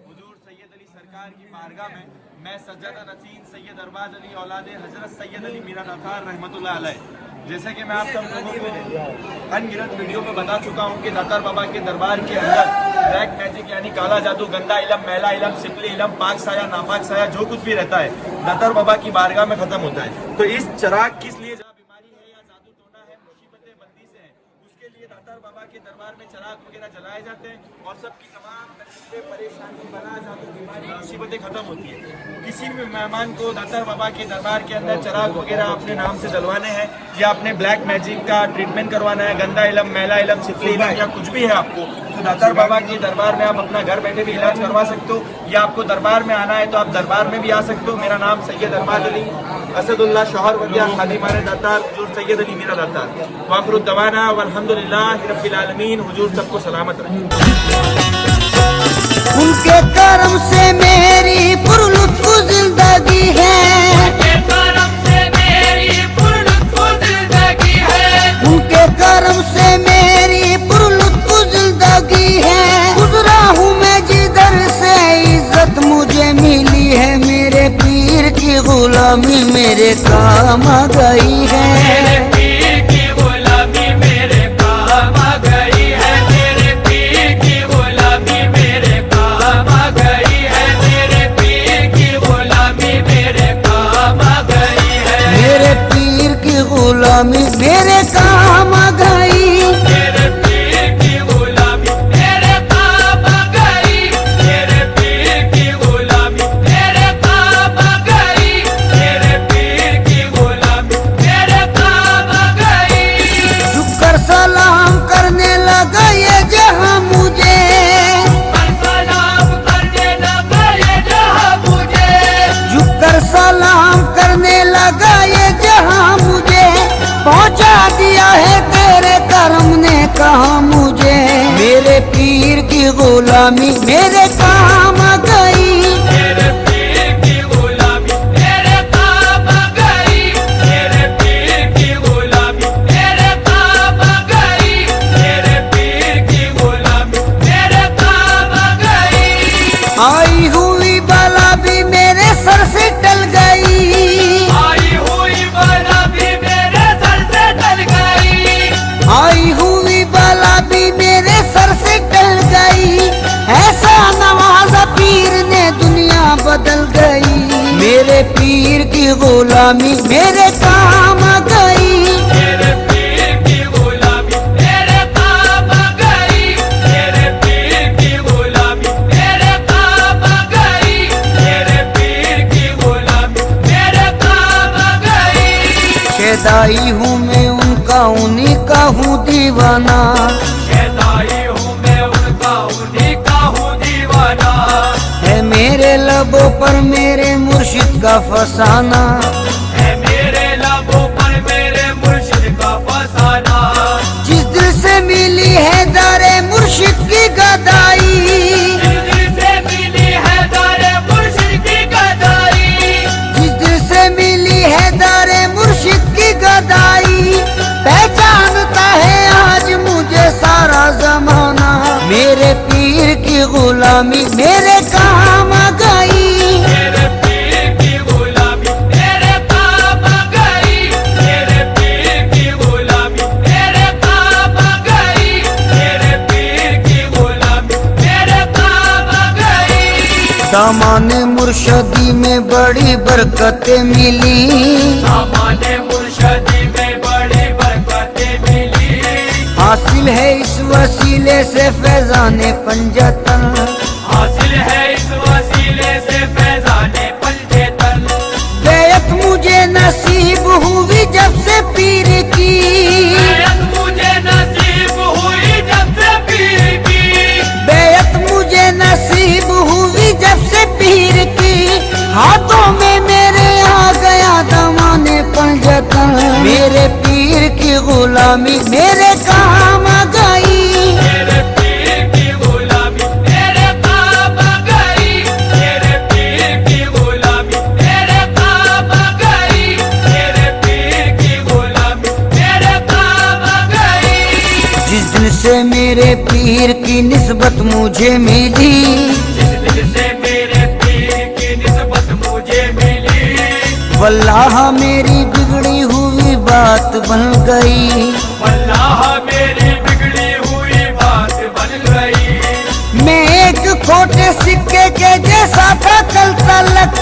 हुजूर सैयद अली सरकार की बारगाह में मैं सज्जदा नसीन सैयद अरबाज अली औलाद हजरत सैयद अली मीरा दातार रहमतुल्लाह अलैह, जैसे कि मैं आप सब लोगों को अनगिनत वीडियो में बता चुका हूँ कि दातार बाबा के दरबार के अंदर ब्लैक मैजिक यानी काला जादू, गंदा इलम, मैला इलम, सिपली इलम, पाक साया, नापाक साया, जो कुछ भी रहता है दातार बाबा की बारगाह में खत्म होता है। तो इस चिराग किस लिए, जहाँ बीमारी है या जादू टोना है, मुसीबतें बंदी से है, उसके लिए दातार बाबा के दरबार में चिराग वगैरह जलाए जाते हैं और सबकी तमाम तकलीफें, परेशानी, बला, जादू, बीमारी, मुसीबतें खत्म होती है। किसी भी मेहमान को दातार बाबा के दरबार के अंदर चिराग वगैरह अपने नाम से जलवाने हैं या अपने ब्लैक मैजिक का ट्रीटमेंट करवाना है, गंदा इलम, मैला इलम, सिपली इलम या कुछ भी है आपको, तो दातार बाबा के दरबार में आप अपना घर बैठे भी इलाज करवा सकते हो, या आपको दरबार में आना है तो आप दरबार में भी आ सकते हो। मेरा नाम सैयद अरबाज अली असदुल्लाह शौहर वलिया खादिमाने दातार हुजूर सैयद अली मीरा दातार वाखिरु दवाना वल्हम्दुलिल्लाहि रब्बिल आलमीन। हुजूर सबको सलामत रखें। उनके करम से मेरी पुरलुत्फ जिंदगी है, उनके करम से मेरी पुरलुत्फ जिंदगी है, उनके करम से मेरी पुरलुत्फ जिंदगी है। गुजरा हूँ मैं जिधर से इज्जत मुझे मिली है, मेरे पीर की गुलामी मेरे काम आ गई है, मेरे पीर की गुलामी मेरे काम आ गई है, मेरे पीर की गुलामी मेरे काम आ गई है, मेरे पीर की गुलामी मेरे काम आ गई है, मेरे पीर की गुलामी मेरे काम आ गई, मेरे पीर की गुलामी मेरे काम आ गई, मेरे पीर की गुलामी मेरे काम आ गई, मेरे पीर की गुलामी मेरे काम आ गई। झुककर सलाम करने लगा ये जहां मुझे, झुककर सलाम करने लगा ये जहां मुझे, पहुंचा दिया है तेरे करम ने कहा मुझे, मेरे पीर की गुलामी मेरे काम आ गई, मेरे पीर की गुलामी मेरे काम आ गई, मेरे पीर की गुलामी मेरे काम आ गई, मेरे पीर की गुलामी मेरे काम आ गई। आई हुई बला भी मेरे सर से टल गई, आई हुई बला भी मेरे सर से टल गई, आई हुई बला भी मेरे सर से टल गई, ऐसा नवाजा पीर ने दुनिया बदल गई, मेरे पीर की गुलामी मेरे काम आ गई, मेरे पीर की गुलामी मेरे काम आ गई, मेरे पीर की गुलामी मेरे काम आ गई, मेरे पीर की गुलामी मेरे काम आ गई। शेदाई हूँ मैं उनका, उन्हीं का हूँ दीवाना, शेदाई हूँ मैं उनका, उन्हीं का हूँ दीवाना, है मेरे लबों पर मेरे मुर्शिद का फसाना, है मेरे लबों पर मेरे मुर्शिद का फसाना, जिस दिल से मिली है दारे मुर्शिद की गदाई, जिस दिल से मिली है दारे मुर्शिद की गदाई, जिस दिल से मिली है दारे मुर्शिद की गदाई, पहचानता है आज मुझे सारा जमाना, मेरे पीर की गुलामी मेरे काम आ गई, मेरे पीर की गुलामी मेरे काम आ गई, मेरे पीर की गुलामी मेरे काम आ गई, मेरे पीर की गुलामी मेरे काम आ गई। दामाने मुर्शदी में बड़ी बरकतें मिली, दामाने मुर्शदी में बड़ी बरकतें मिली, हासिल है इस वसीले से फैजाने पंजतन, हासिल है इस वसीले से फैजाने पंजतन, बेयत मुझे नसीब हुई जब से पीर की, बेयत मुझे नसीब हुई जब से पीर की, बेयत मुझे नसीब हुई जब से पीर की, हाथों में मेरे आ गया दमाने पंजतन, मेरे पीर की गुलामी मेरे काम आ गई, मेरे पीर की गुलामी मेरे काम आ गई, मेरे पीर की गुलामी मेरे काम आ गई, मेरे पीर की गुलामी मेरे काम आ गई। जिस दिन से मेरे पीर की निस्बत मुझे मिली, जिस दिल से मेरे पीर की निस्बत मुझे मिली, वल्लाह मेरी बिगड़ी हुई बात बन गई, वल्लाह मेरी बिगड़ी हुई बात बन गई। मैं एक खोटे सिक्के के जैसा था कल तलक,